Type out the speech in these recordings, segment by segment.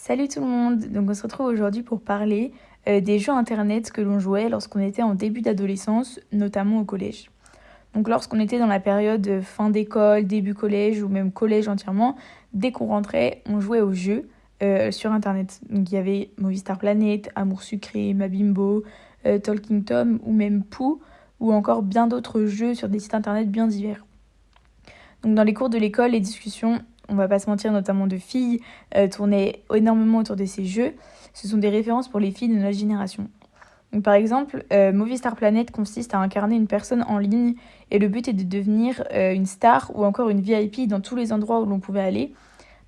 Salut tout le monde! Donc on se retrouve aujourd'hui pour parler des jeux internet que l'on jouait lorsqu'on était en début d'adolescence, notamment au collège. Donc lorsqu'on était dans la période fin d'école, début collège ou même collège entièrement, dès qu'on rentrait, on jouait aux jeux sur internet. Donc il y avait Movistar Planet, Amour Sucré, Mabimbo, Talking Tom ou même Pou ou encore bien d'autres jeux sur des sites internet bien divers. Donc dans les cours de l'école, les discussions, on va pas se mentir, notamment de filles, tournaient énormément autour de ces jeux. Ce sont des références pour les filles de notre génération. Donc, par exemple, Movistar Planet consiste à incarner une personne en ligne et le but est de devenir une star ou encore une VIP dans tous les endroits où l'on pouvait aller.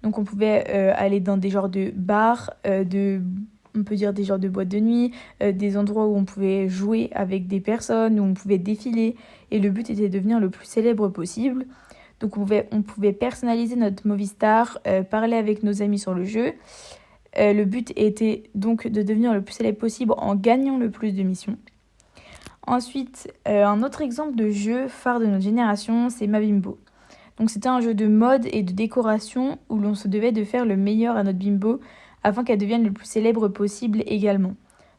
Donc on pouvait aller dans des genres de bars, on peut dire des genres de boîtes de nuit, des endroits où on pouvait jouer avec des personnes, où on pouvait défiler et le but était de devenir le plus célèbre possible. Donc on pouvait personnaliser notre Movistar, parler avec nos amis sur le jeu. Le but était donc de devenir le plus célèbre possible en gagnant le plus de missions. Ensuite, un autre exemple de jeu phare de notre génération, c'est Mabimbo. Donc c'était un jeu de mode et de décoration où l'on se devait de faire le meilleur à notre bimbo afin qu'elle devienne le plus célèbre possible également.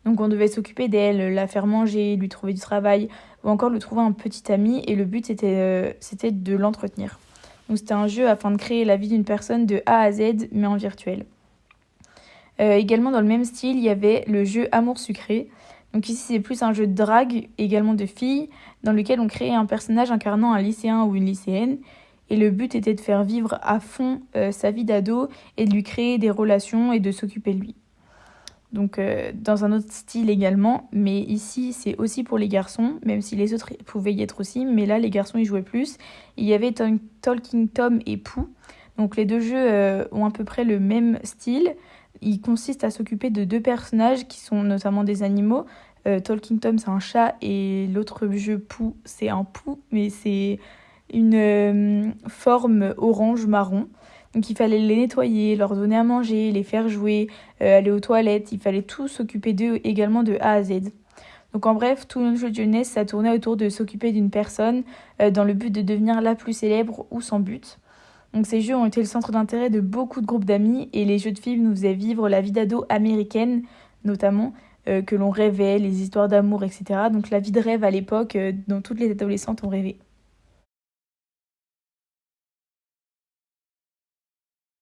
Donc on devait s'occuper d'elle, la faire manger, lui trouver du travail ou encore lui trouver un petit ami et le but c'était de l'entretenir. Donc c'était un jeu afin de créer la vie d'une personne de A à Z mais en virtuel. Également dans le même style, il y avait le jeu Amour Sucré. Donc ici c'est plus un jeu de drague, également de filles, dans lequel on créait un personnage incarnant un lycéen ou une lycéenne. Et le but était de faire vivre à fond sa vie d'ado et de lui créer des relations et de s'occuper de lui. Donc dans un autre style également, mais ici c'est aussi pour les garçons, même si les autres pouvaient y être aussi, mais là les garçons y jouaient plus. Il y avait Talking Tom et Pou. Donc les deux jeux ont à peu près le même style. Il consiste à s'occuper de deux personnages qui sont notamment des animaux. Talking Tom c'est un chat et l'autre jeu Pou c'est un pou, mais c'est une forme orange-marron. Donc il fallait les nettoyer, leur donner à manger, les faire jouer, aller aux toilettes. Il fallait tout s'occuper d'eux également de A à Z. Donc en bref, tout notre jeu de jeunesse, ça tournait autour de s'occuper d'une personne dans le but de devenir la plus célèbre ou sans but. Donc ces jeux ont été le centre d'intérêt de beaucoup de groupes d'amis et les jeux de films nous faisaient vivre la vie d'ado américaine, notamment, que l'on rêvait, les histoires d'amour, etc. Donc la vie de rêve à l'époque dont toutes les adolescentes ont rêvé.